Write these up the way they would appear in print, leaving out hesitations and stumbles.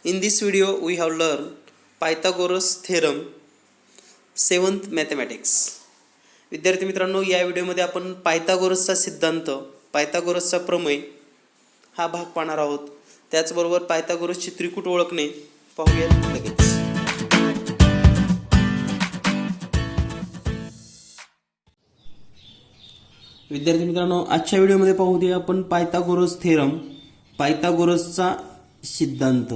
In this video, we have learned Pythagoras theorem, 7th mathematics. विद्यार्थी मित्रांनो, या व्हिडिओमध्ये आपण पायथागोरसचा सिद्धांत, पायथागोरसचा प्रमेय हा भाग पाहणार आहोत. त्याचबरोबर पायथागोरसची त्रिकूट ओळखणे पाहूया लगेच. विद्यार्थी मित्रांनो, आजच्या व्हिडिओमध्ये पाहूया आपण पायथागोरस थेरम, पायथागोरसचा सिद्धांत.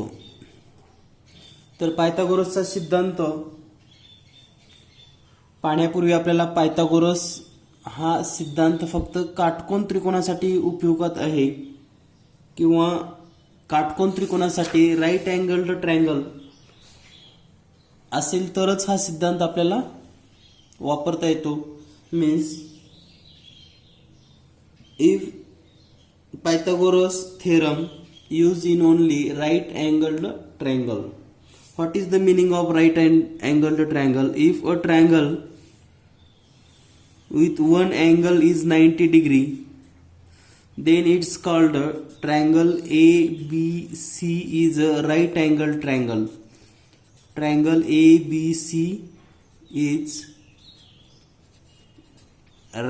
तर पायथागोरसचा सिद्धांत पाहण्यापूर्वी आपल्याला पायथागोरस हा सिद्धांत फक्त काटकोन त्रिकोणासाठी उपयोगात आहे किंवा काटकोन त्रिकोणासाठी राईट अँगल्ड ट्रायंगल असेल तरच हा सिद्धांत आपल्याला वापरता येतो. Means if Pythagoras theorem used in only right angled triangle. What is the meaning of right angled triangle? If a triangle with one angle is 90 degree, then it's called a triangle ABC is a right angled triangle. Triangle ABC is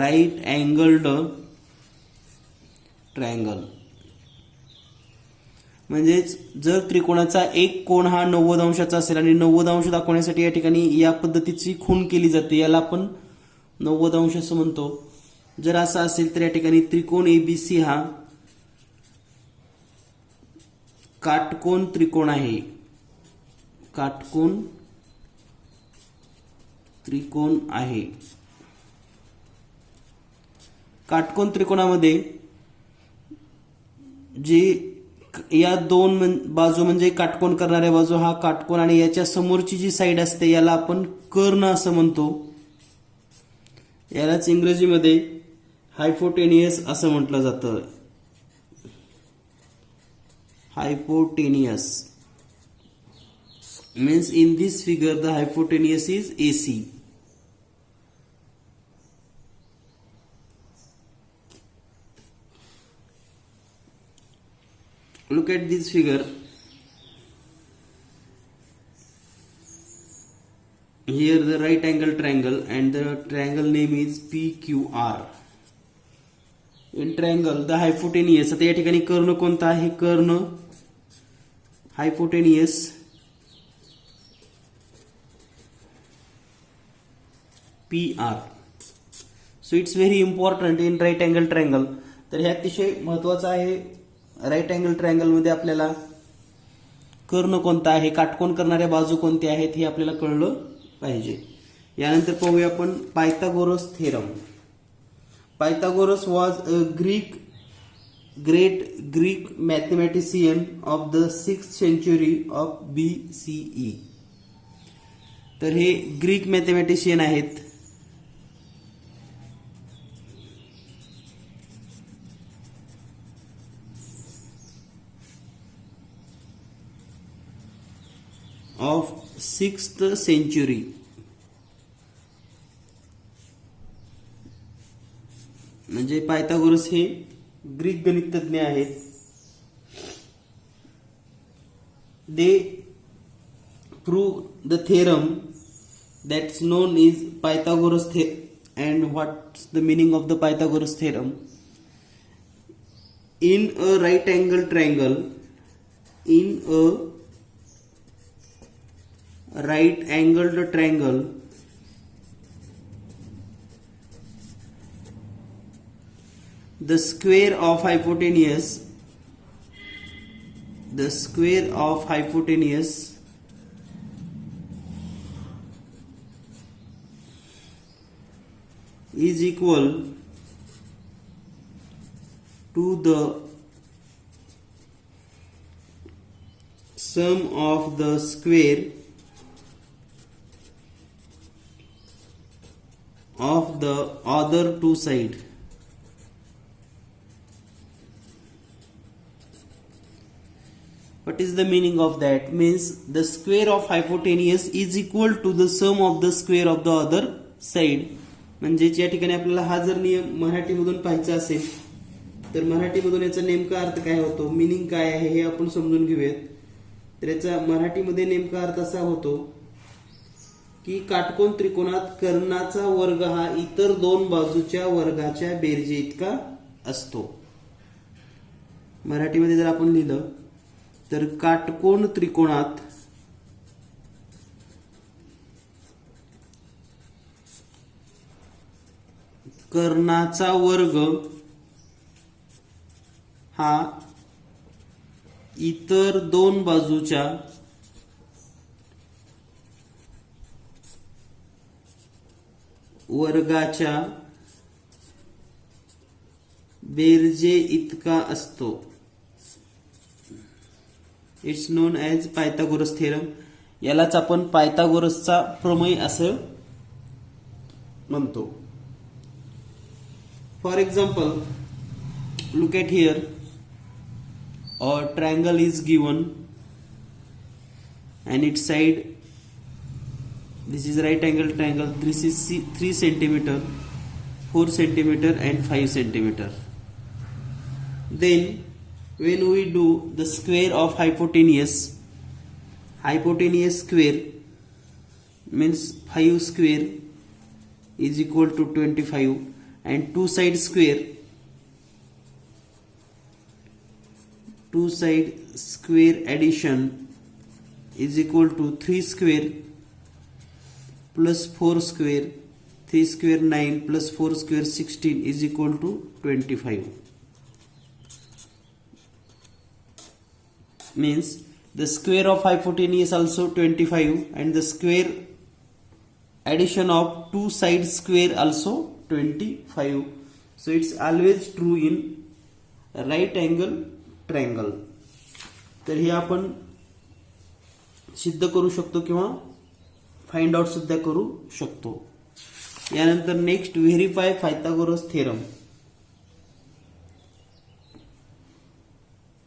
right angled triangle. म्हणजेच जर त्रिकोणाचा एक कोन हा 90 अंशाचा असेल आणि 90 अंश दाखवण्यासाठी या ठिकाणी या पद्धतीची खूण केली जाते, याला आपण 90 अंश असं म्हणतो. जर असं असेल तर या ठिकाणी त्रिकोण एबीसी हा काटकोन त्रिकोण आहे. काटकोन त्रिकोण आहे. काटकोन त्रिकोणामध्ये जे या दोन बाजू म्हणजे काटकोन करणाऱ्या बाजू हा काटकोन आणि याच्या समोरची जी साइड असते याला आपण कर्ण असं म्हणतो. यालाच इंग्रजीमध्ये हायपोटेनियस असं म्हटलं जातं. Hypotenuse means in this figure the hypotenuse is AC. Look at this figure. Here the right angle triangle and the triangle name is PQR. In triangle the hypotenuse. आता या ठिकाणी कर्ण कोणता आहे? कर्ण hypotenuse PR. So it's very important in right angle triangle. तर हे अतिशय महत्त्वाचं आहे. Right angle triangle मध्ये आपल्याला कर्ण कोणता आहे, काटकोन करणाऱ्या बाजू कोणत्या आहेत हे आपल्याला कळलं पाहिजे. यानंतर पाहूया आपण Pythagoras theorem. Pythagoras was a great Greek mathematician of the 6th century of BCE. तर हे ग्रीक मॅथमॅटिशियन आहेत. Of 6th century. म्हणजे पायथागोरस हे ग्रीक गणितज्ञ आहेत. They prove the theorem that's known is Pythagoras and what's the meaning of the Pythagoras theorem. In a right angle triangle, in a right angled triangle, the square of hypotenuse is equal to the sum of the square of the other two side. What is the meaning of that? Means the square of hypotenuse is equal to the sum of the square of the other side. म्हणजे या ठिकाणी आपल्याला हा जर नियम मराठीमधून पाहायचा असेल तर मराठीमधून याचा नेमका अर्थ काय होतो, मीनिंग काय आहे हे आपण समजून घेऊयात. तर याचा मराठीमध्ये नेमका अर्थ असा होतो की काटकोन त्रिकोणात कर्णाचा वर्ग हा इतर दोन बाजूच्या वर्गाच्या बेरजे इतका असतो. मराठीमध्ये जर आपण लिहिलं तर काटकोन त्रिकोणात कर्णाचा वर्ग हा इतर दोन बाजूच्या वर्गाच्या बेरजे इतका असतो. It's known as Pythagoras theorem. यालाच आपण पायथागोरसचा प्रमेय असं म्हणतो. For example, look at here, a triangle is given and its side, this is right angle triangle, this is 3 centimeter, 4 centimeter and 5 centimeter. Then when we do the square of hypotenuse square means 5 square is equal to 25 and two side square addition is equal to 3 square plus 4 square, 3 square 9 plus 4 square 16 is equal to 25. Means the square of hypotenuse also 25 and the square addition of two side square also 25. So it's always true in right angle triangle. तर हे आपण सिद्ध करू शकतो किंवा find out सुद्धा करू शकतो. यानंतर next, verify Pythagoras theorem.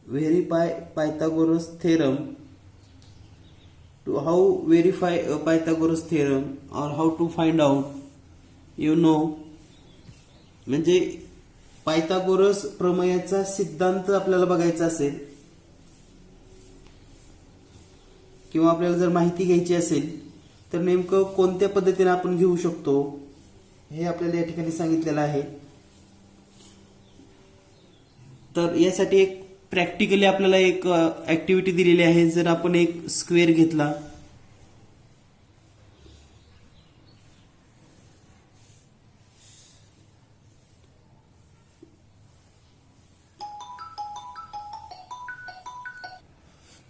Verify Pythagoras theorem. To how verify a Pythagoras theorem or how to find out, you know, म्हणजे पायथागोरस प्रमेयाचा सिद्धांत आपल्याला बघायचा असेल किंवा आपल्याला जर माहिती घ्यायची असेल तर नेमकं कोणत्या पद्धतीने आपण घेऊ शकतो हे आपल्याला या ठिकाणी सांगितलेलं आहे. तर यासाठी एक प्रॅक्टिकली आपल्याला एक ऍक्टिव्हिटी दिलेली आहे. जर आपण एक स्क्वेअर घेतला,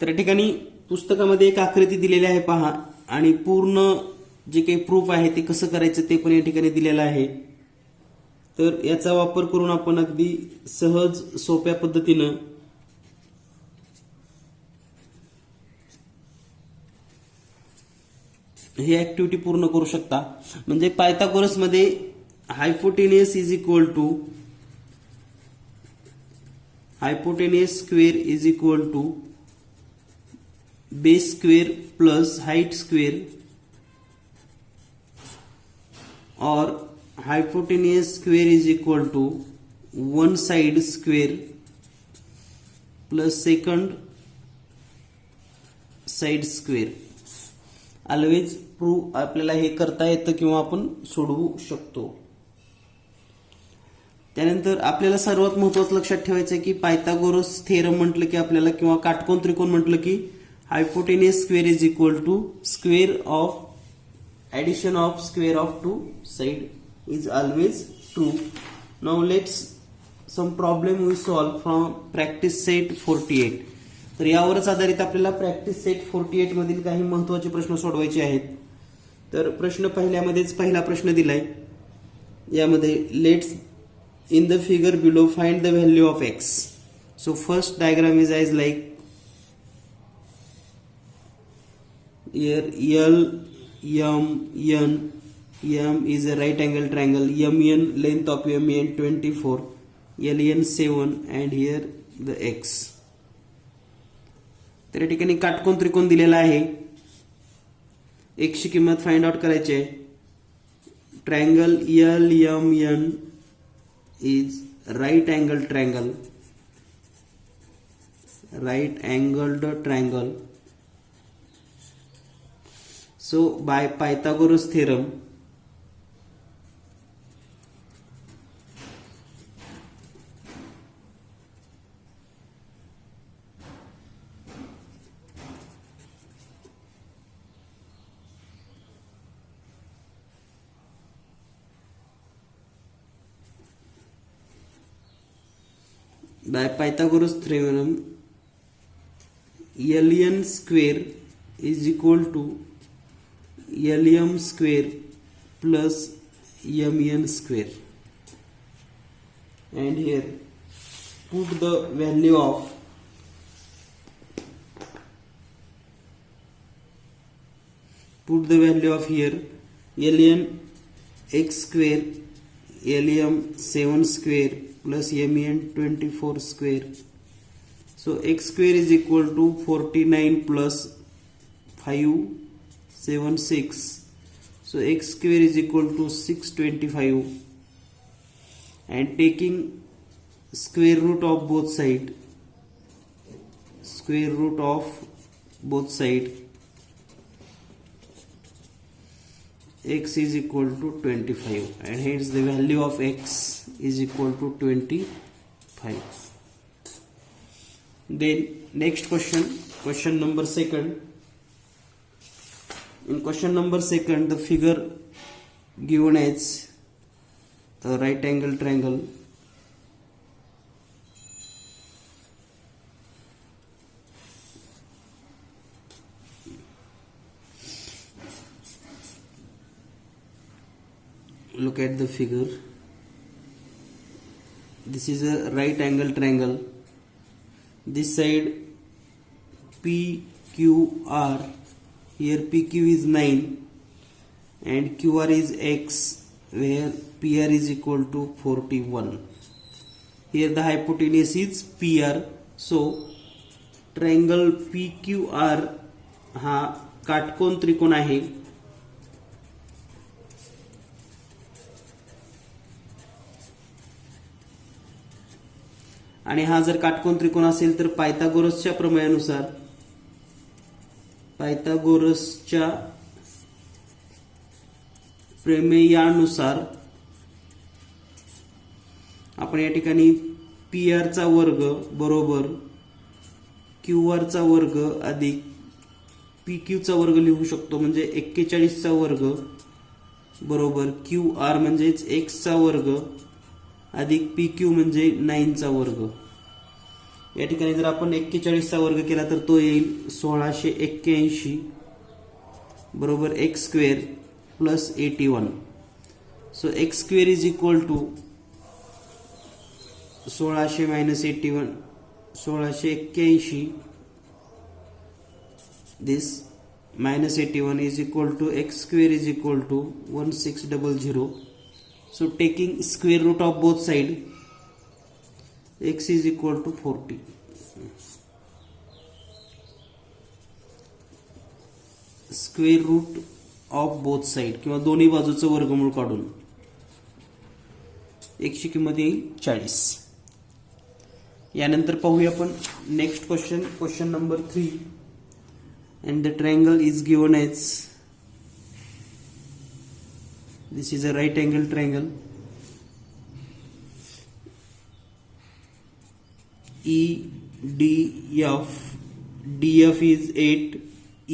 तर या ठिकाणी पुस्तकामध्ये एक आकृती दिलेली आहे पहा, आणि पूर्ण जे काही प्रूफ आहे ते कसं करायचं ते पण या ठिकाणी दिलेलं आहे. तर याचा वापर करून आपण अगदी सहज सोप्या पद्धतीनं ही ऍक्टिव्हिटी पूर्ण करू शकता. म्हणजे पायथागोरस मध्ये hypotenuse square is equal to base square plus height square, और hypotenuse square is equal to one side square plus second side square. Always prove आपल्याला हे करता येतं किंवा आपण सोडवू शकतो. त्यानंतर आपल्याला सर्वात महत्त्वाचं लक्षात ठेवायचं आहे की पायथागोरस थेरम म्हटलं की आपल्याला किंवा काटकोन त्रिकोण म्हटलं की hypotenuse square is equal to square of addition of square of two side is always true. Now let's some problem we solve from practice set 48. तर यावरच आधारित आपल्याला प्रॅक्टिस सेट 48 मधील काही महत्त्वाचे प्रश्न सोडवायचे आहेत. तर प्रश्न पहिल्यामध्येच पहिला प्रश्न दिलाय. यामध्ये let's in the figure below find the value of x. So first diagram is as like here L M N. M is a right angle triangle. MN, length of MN 24, LN 7 and here the X. तर या ठिकाणी काटकोन त्रिकोण दिलेला आहे. X ची किंमत find out करायची आहे. Triangle LMN is right angled triangle So by Pythagoras theorem, ln square is equal to lm square plus mn square, and here put the value of here ln x square lm 7 square plus mn 24 square. So x square is equal to 49 plus 576. So x square is equal to 625, and taking square root of both side, x is equal to 25, and hence the value of x is equal to 25. Then next question number second. In question number second, the figure given as a right angle triangle. Look at the figure. This is a right angle triangle. This side PQR, here PQ is 9 and QR is X, where PR is equal to 41. Here the hypotenuse is PR. So triangle PQR हा काटकोन त्रिकोण आहे. आणि हा जर काटकोन त्रिकोण असेल तर पायथागोरसच्या प्रमेयानुसार आपण या ठिकाणी PR चा वर्ग बरोबर QR चा वर्ग अधिक PQ चा वर्ग लिहू शकतो. म्हणजे 41 चा वर्ग बरोबर QR म्हणजेच x चा वर्ग अधिक PQ म्हणजे 9 चा वर्ग. या ठिकाणी जर आपण 41 चा वर्ग केला तर तो येईल 1681 बरोबर x स्क्वेअर प्लस 81. सो x square is equal to 1600 minus 81, 1681. This minus 81 is equal to x square is equal to 1600. So taking square root of both side, x is equal to 40. Square root of both side किंवा दोन्ही बाजूचं वर्गमूळ काढून x ची किंमत येईल 40. यानंतर पाहूया आपण next question number 3. And the triangle is given as, this is a right angle triangle. EDF, DF is 8,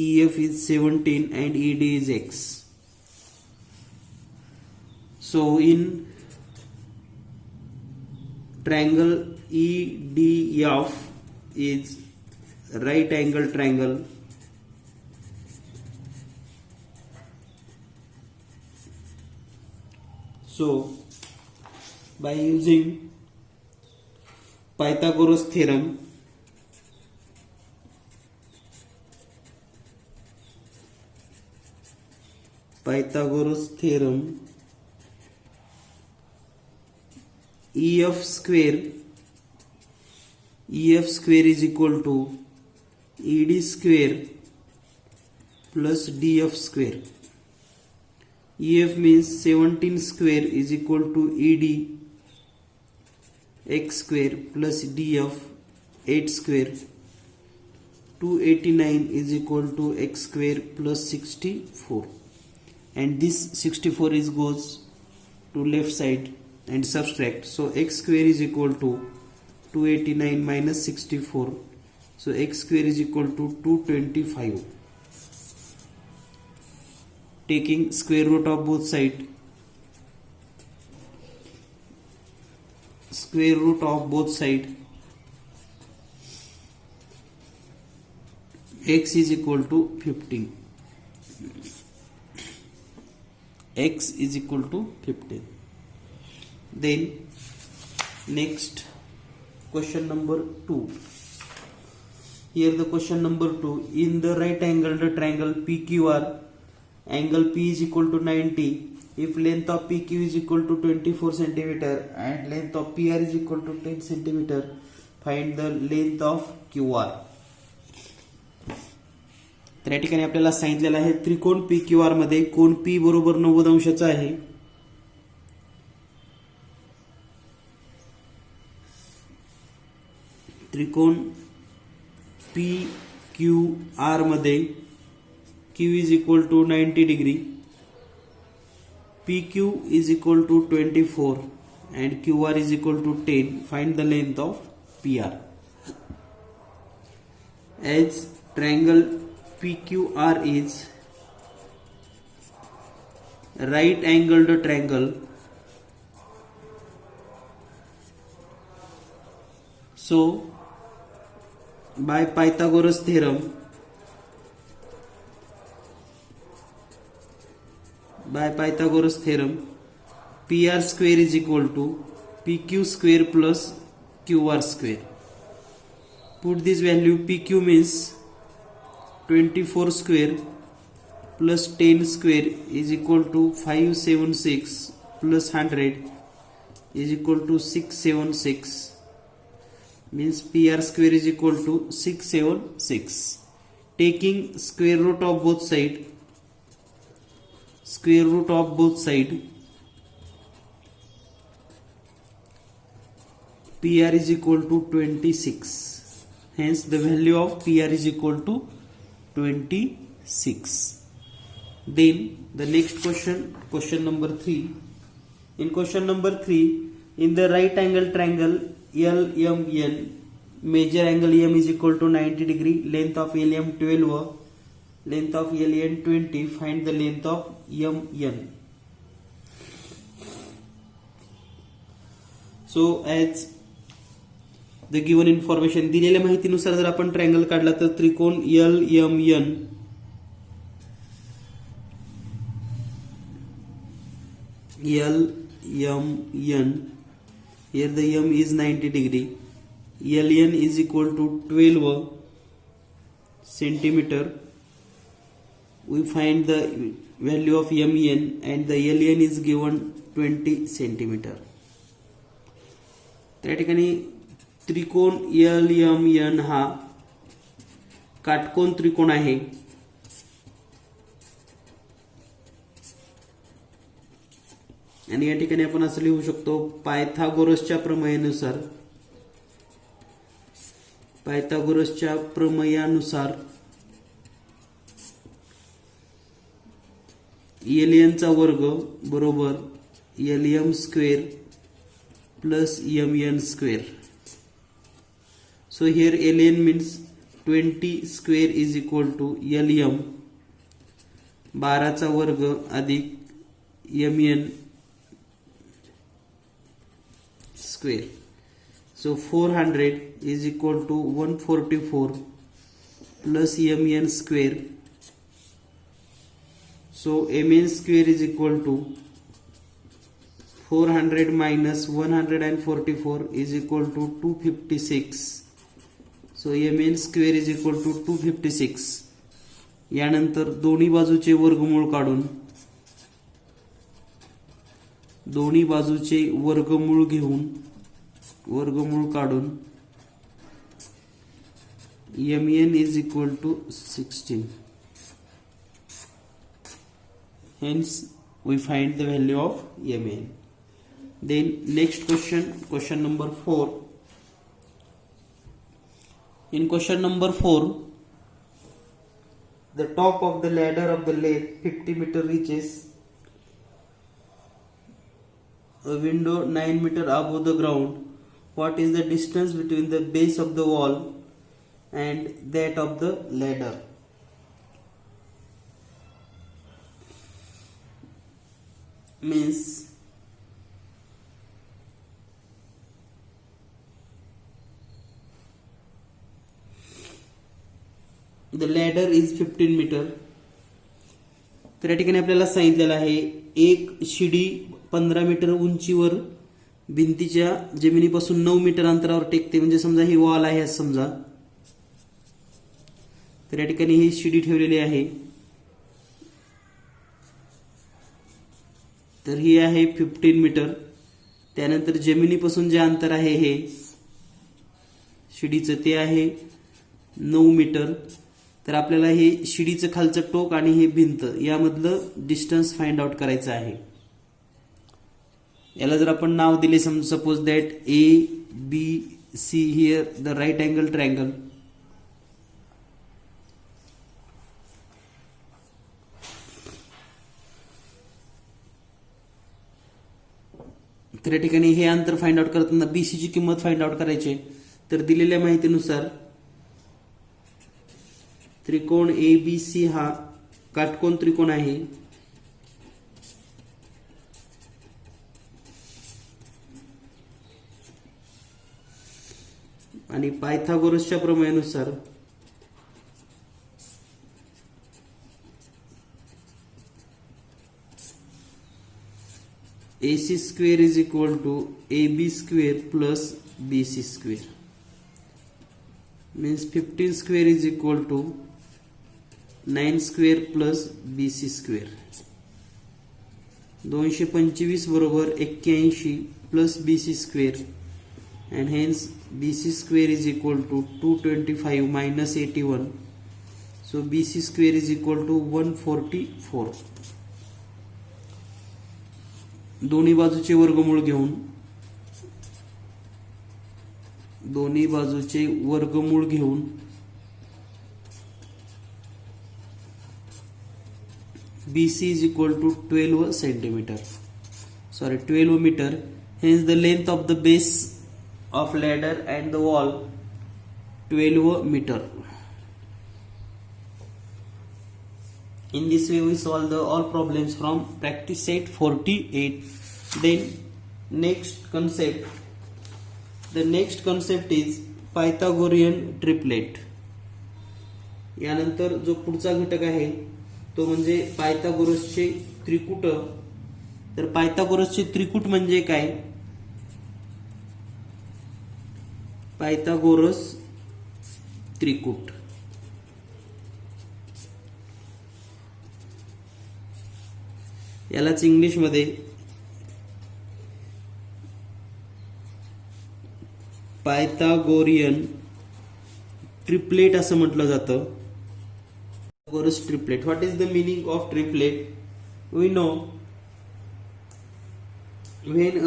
EF is 17 and ED is X. So in triangle EDF is right angle triangle. So by using Pythagoras theorem, EF square is equal to ED square plus DF square. EF means 17 square is equal to ED x square plus DF 8 square 289 is equal to x square plus 64, and this 64 is goes to left side and subtract. So x square is equal to 289 minus 64. So x square is equal to 225. Taking square root of both sides, square root of both sides, x is equal to 15. X is equal to 15. Then next question number 2. Here the question number 2. In the right angled triangle PQR, angle P is equal to 90. If length of PQ is equal to 24 cm and length of PR is equal to 10 cm, find the length of QR. तर या ठिकाणी आपल्याला सांगितलेलं आहे त्रिकोण PQR मध्ये कोण P बरोबर 90 अंशाचा आहे. त्रिकोण PQR मध्ये Q is equal to 90 degree, PQ is equal to 24 and QR is equal to 10. Find the length of PR. As triangle PQR is right angled triangle, so by Pythagoras theorem, PR square is equal to PQ square plus QR square. Put this value. PQ means 24 square plus 10 square is equal to 576 plus 100 is equal to 676. Means PR square is equal to 676. Taking square root of both sides, PR is equal to 26. Hence the value of PR is equal to 26. Then the next question, question number 3. In question number 3, in the right angle triangle LMN, major angle M is equal to 90 degree, length of LM 12, length of LN 20. Find the length of MN. So as the given information, दिलेल्या माहितीनुसार जर आपण triangle काढला तर त्रिकोण LMN here the M is 90 degree, LN is equal to 12 centimeter. We find the value of MN and the LN is given 20 centimeter. त्या ठिकाणी त्रिकोण LMN हा काटकोन त्रिकोण आहे. आणि या ठिकाणी आपण असं लिहू शकतो, पायथागोरसच्या प्रमेयानुसार LN चा वर्ग बरोबर LM square plus MN square. So here LN means 20 square is equal to LM 12 चा वर्ग अधिक MN square. So 400 is equal to 144 plus MN square. So MN square is equal to 400 minus 144 is equal to 256. So MN square is equal to 256. यानंतर दोन्ही बाजूचे वर्गमूळ काढून MN is equal to 16. Hence we find the value of MN. Then next question number 4. In question number 4, the top of the ladder of the length 50 meter reaches a window 9 meter above the ground. What is the distance between the base of the wall and that of the ladder? Means the ladder is 15 meter. तर या ठिकाणी आपल्याला सांगितलेलं आहे एक शिडी 15 metre उंचीवर भिंतीच्या जमिनीपासून 9 मीटर अंतरावर टेकते. म्हणजे समजा ही वॉल आहे असं समजा. तर या ठिकाणी ही शिडी ठेवलेली आहे. तर ही आहे 15 मीटर. त्यानंतर जमिनीपासून जे अंतर आहे हे शिडीचं ते आहे 9 मीटर. तर आपल्याला हे शिडीचं खालचं टोक आणि हे भिंत यामधलं डिस्टन्स फाइंड आउट करायचं आहे. याला जर आपण नाव दिले suppose that ABC here the right angle triangle. तर या ठिकाणी हे अंतर फाइंड आउट करताना BC ची किंमत फाइंड आउट करायची. तर दिलेल्या माहितीनुसार त्रिकोण ABC हा काटकोन त्रिकोण आहे. आणि पायथागोरसच्या प्रमेयानुसार AC square is equal to AB square plus BC square. Means 15 square is equal to 9 square plus BC square. 225 बरोबर 81 plus BC square and hence BC square is equal to 225 minus 81. So BC square is equal to 144. दोन्ही बाजूचे वर्गमूळ घेऊन BC is equal to 12 centimeter. 12 meter. Hence the length of the base of ladder and the wall 12 meter. In this way we solve all problems from practice set 48. Then next concept is Pythagorean triplet. यानंतर जो पुढचा घटक आहे तो म्हणजे पायथागोरसचे त्रिकूट. तर पायथागोरसचे त्रिकूट म्हणजे काय? पायथागोरस त्रिकूट यालाच इंग्लिश मध्ये पायथागोरियन ट्रिपलेट असं म्हटलं जातं. Pythagoras triplet. What is the meaning of triplet? We know when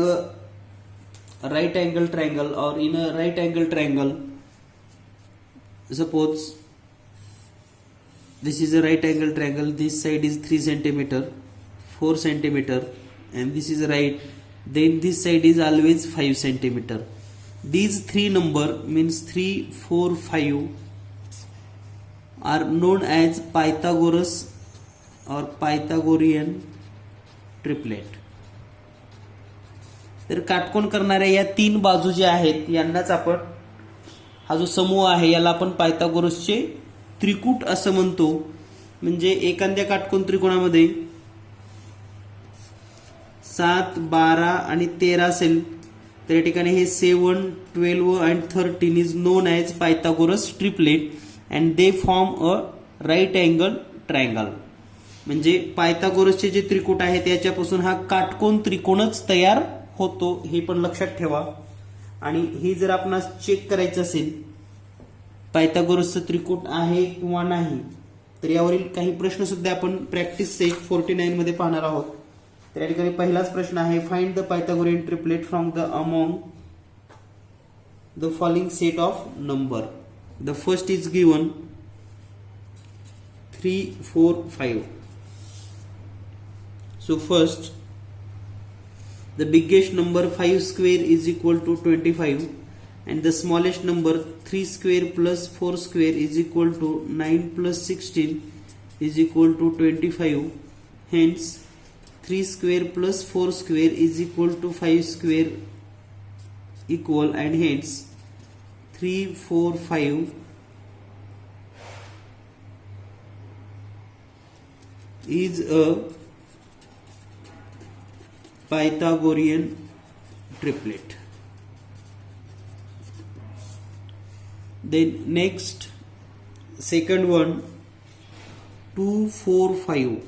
a right angle triangle or in a right angle triangle, suppose this is a right angle triangle, this side is 3 centimeter, 4 centimeter and this is right, then this side is always 5 centimeter. These three number means 3, 4, 5 are known as Pythagoras or Pythagorean triplet. तर काटकोन करणाऱ्या या तीन बाजू ज्या आहेत यांनाच आपण हा जो समूह आहे याला आपण पायथागोरसचे त्रिकूट असं म्हणतो. म्हणजे एखाद्या काटकोन त्रिकोणामध्ये 7, 12 आणि 13 असेल तर या ठिकाणी हे 7, 12 and 13 is known as Pythagoras triplet and they form a right angle triangle. म्हणजे पायथागोरसचे जे त्रिकूट आहेत याच्यापासून हा काटकोन त्रिकोणच तयार होतो, हे पण लक्षात ठेवा. आणि हे जर आपणास चेक करायचं असेल पायथागोरसचं त्रिकूट आहे किंवा नाही तर यावरील काही प्रश्न सुद्धा आपण प्रॅक्टिस सेट 49 मध्ये पाहणार आहोत. तर या ठिकाणी पहिलाच प्रश्न आहे, find the Pythagorean triplet from the among the following set of number. The first is given 3, 4, 5. So first, the biggest number 5 square is equal to 25, and the smallest number 3 square plus 4 square is equal to 9 plus 16 is equal to 25. Hence 3 square plus 4 square is equal to 5 square equal, and hence 3, 4, 5 is a Pythagorean triplet. Then next, second one, 2, 4, 5.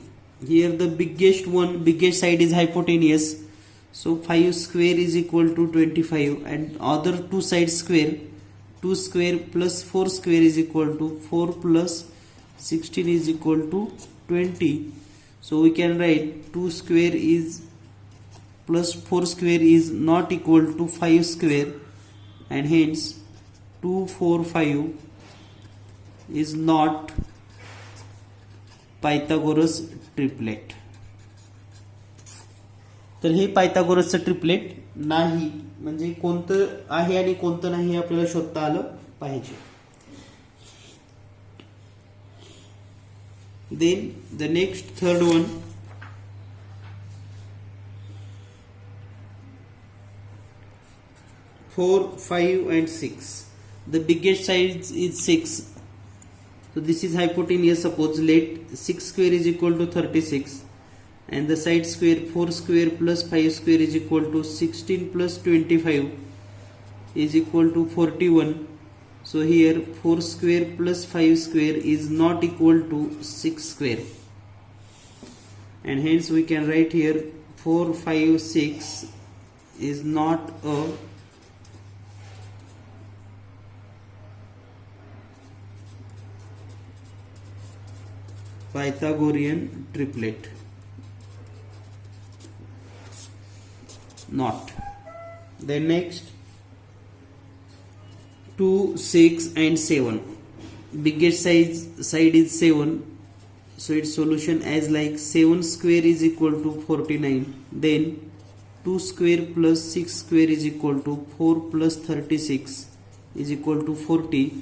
Here the biggest side is hypotenuse, so 5 square is equal to 25, and other two sides square. 2 square plus 4 square is equal to 4 plus 16 is equal to 20. So we can write 2 square is plus 4 square is not equal to 5 square, and hence 2, 4, 5 is not Pythagoras triplet. तर हे पायथागोरसचं triplet नाही, म्हणजे कोणतं आहे आणि कोणतं नाही हे आपल्याला शोधता आलं पाहिजे. Then the next third one, 4, 5 and 6. The biggest size is 6. So this is hypotenuse. Suppose let 6 square is equal to 36, and the side square 4 square plus 5 square is equal to 16 plus 25 is equal to 41. So here 4 square plus 5 square is not equal to 6 square, and hence we can write here 4, 5, 6 is not a Pythagorean triplet. Not. Then next, 2, 6 and 7. Biggest side is 7, so its solution as like 7 square is equal to 49. Then 2 square plus 6 square is equal to 4 plus 36 is equal to 40.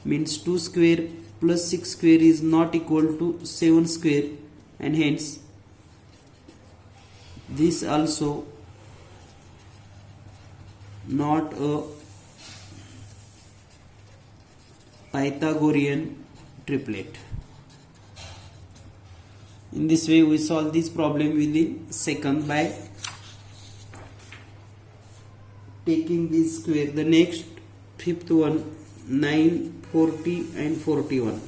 Means 2 square plus 6 square is not equal to 7 square, and hence this also not a Pythagorean triplet. In this way we solve this problem within second by taking this square. The next fifth one, 9, 40 and 41.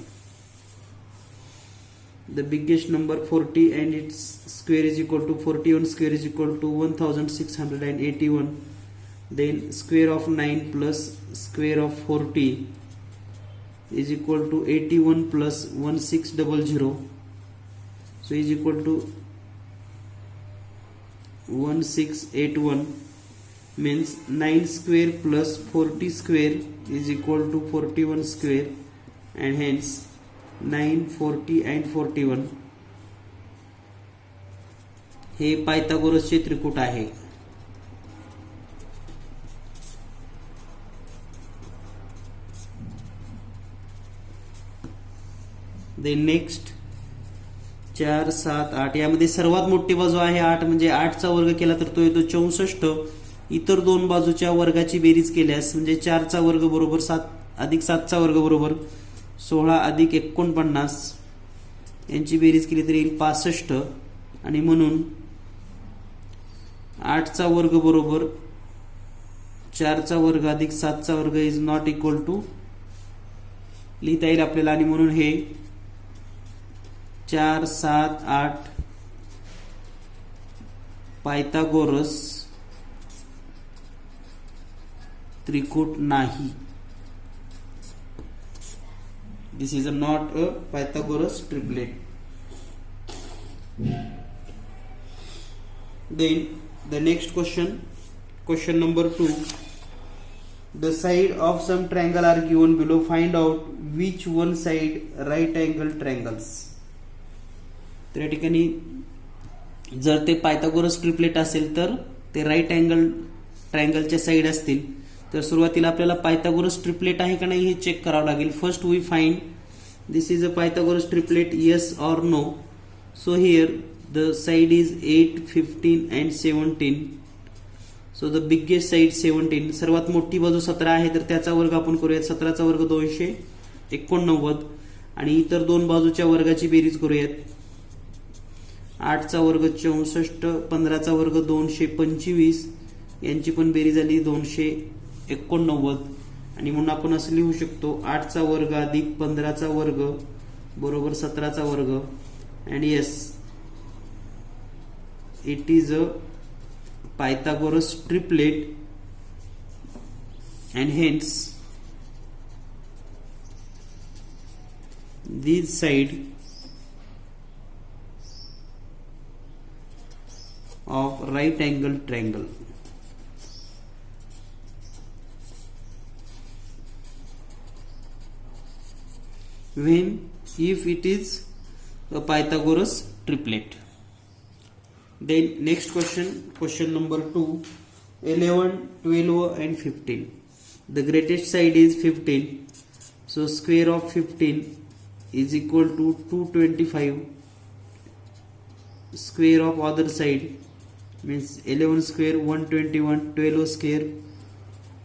The biggest number 40 and its square is equal to 41 square is equal to 1681. Then square of 9 plus square of 40 is equal to 81 plus 1600, so is equal to 1681. Means 9 square plus 40 square is equal to 41 square, and hence 9, 40 and 41 हे पायथागोरसचे त्रिकूट आहे. Then next 4, 7, 8. यामध्ये सर्वात मोठी बाजू आहे 8, म्हणजे 8चा वर्ग केला तर तो येतो 64. इतर दोन बाजूच्या वर्गाची बेरीज केल्यास म्हणजे 4चा वर्ग बरोबर 7 अधिक 7चा वर्ग बरोबर 16 अधिक 49 यांची बेरीज केली तर येईल 65, आणि म्हणून 8चा वर्ग बरोबर 4चा वर्ग अधिक 7चा वर्ग इज नॉट इक्वल टू लिहिता येईल आपल्याला, आणि म्हणून हे 4, 7, 8 पायथागोरस त्रिकूट नाही. This is not a Pythagoras triplet. Then the next question number 2. The side of some triangle are given below. Find out which one side right angle triangles. तर या ठिकाणी जर ते पायथागोरस ट्रिपलेट असेल तर ते राईट अँगल ट्रायंगलच्या साईड असतील. तर सुरुवातीला आपल्याला पायथागोरस ट्रिपलेट आहे का नाही हे चेक करावं लागेल. First we find this is a Pythagoras triplet, yes or no. So here the side is 8, 15 and 17. So the biggest side 17. सर्वात मोठी बाजू 17 आहे तर त्याचा वर्ग आपण करूयात. 17चा वर्ग 289 आणि इतर दोन बाजूच्या वर्गाची बेरीज करूयात. 8चा वर्ग 64, 15चा वर्ग 225, यांची पण बेरीज झाली 289 आणि म्हणून आपण असं लिहू शकतो 8चा वर्ग अधिक 15चा वर्ग बरोबर 17चा वर्ग. And yes, it is a Pythagoras triplet and hence this side of right angle triangle. When if it is a Pythagoras triplet. Then next question number 2, 11, 12 and 15. The greatest side is 15. So square of 15 is equal to 225. Square of other side means 11 square 121, 12 square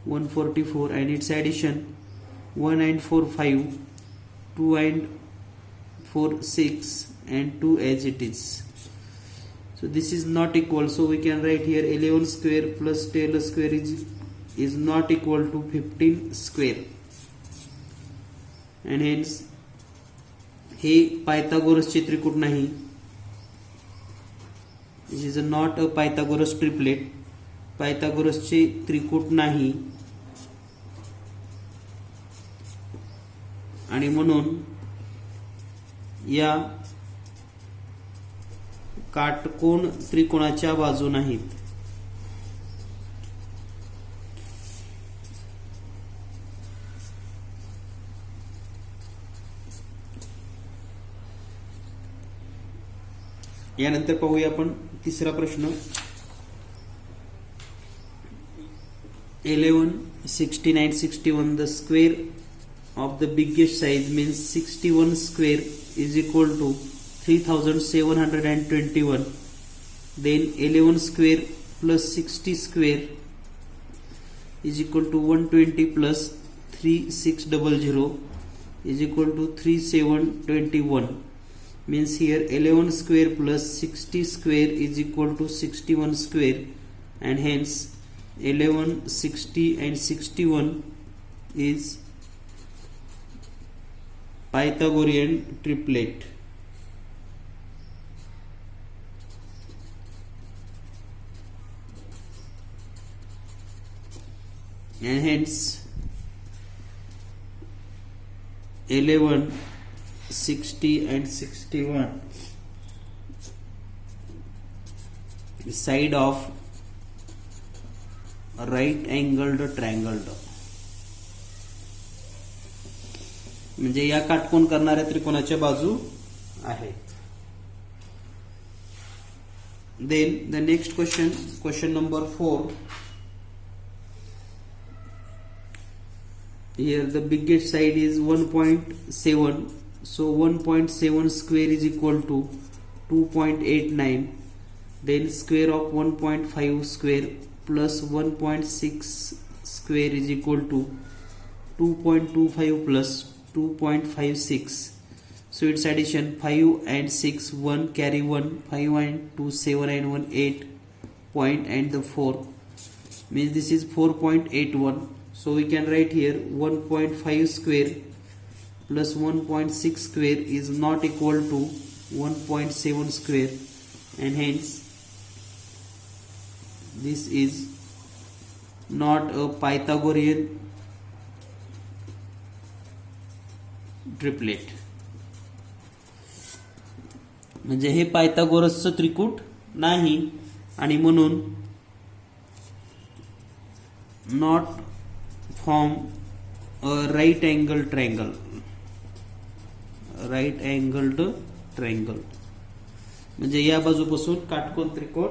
144 and its addition 1 and 4 5, 2 and 4 6 and 2 as it is. So this is not equal, so we can write here 11 square plus 12 square is not equal to 15 square and hence हे Pythagoras चे त्रिकोण नाही. This is not a Pythagoras triplet. Pythagoras चे त्रिकोण नाही आणि म्हणून या काटकोन त्रिकोणाच्या बाजू नाहीत. यानंतर पाहूया आपण तिसरा प्रश्न. 11, 16 and 61. The square of the biggest size means 61 square is equal to 3721. Then 11 square plus 60 square is equal to 120 plus 3600 is equal to 3721. Means here 11 square plus 60 square is equal to 61 square and hence 11, 60 and 61 is Pythagorean triplet. And hence 11, 60 and 61 side of right angled triangle. म्हणजे या काटकोन करणाऱ्या त्रिकोणाच्या बाजू आहेत. Then the next question number 4. Here the biggest side is 1.7. So 1.7 square is equal to 2.89. Then square of 1.5 square plus 1.6 square is equal to 2.25 plus 2.56. So its addition 5 and 6, 1 carry 1, 5 and 2 7 and 1 8 point and the 4 means this is 4.81. So we can write here 1.5 square plus 1.6 square is not equal to 1.7 square and hence this is not a Pythagorean triplet. म्हणजे हे पायथागोरसचं त्रिकूट नाही आणि म्हणून not form right angle triangle. Right angled triangle म्हणजे या बाजूपासून काटकोन त्रिकोण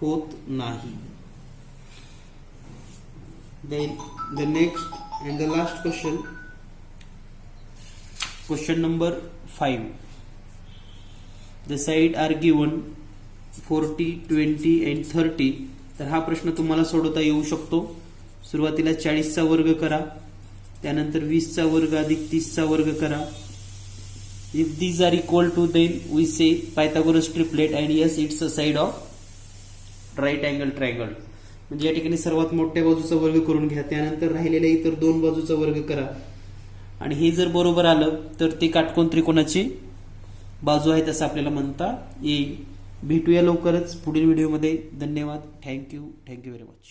होत नाही. Then the next and the last question number 5. The side are given 40, 20 and 30. तर हा प्रश्न तुम्हाला सोडवता येऊ शकतो. सुरुवातीला 40चा वर्ग करा, त्यानंतर 20चा वर्ग अधिक 30चा वर्ग करा. If these are equal to, then we say Pythagoras triplet, and yes, it's a side of right angle triangle. म्हणजे या ठिकाणी सर्वात मोठ्या बाजूचा वर्ग करून घ्या, त्यानंतर राहिलेल्या इतर दोन बाजूचा वर्ग करा, आणि हे जर बरोबर आलं तर ते काटकोन त्रिकोणाची बाजू आहे असं आपल्याला म्हणता येईल. भेटूया लवकरच पुढील व्हिडिओमध्ये. धन्यवाद. Thank you very much.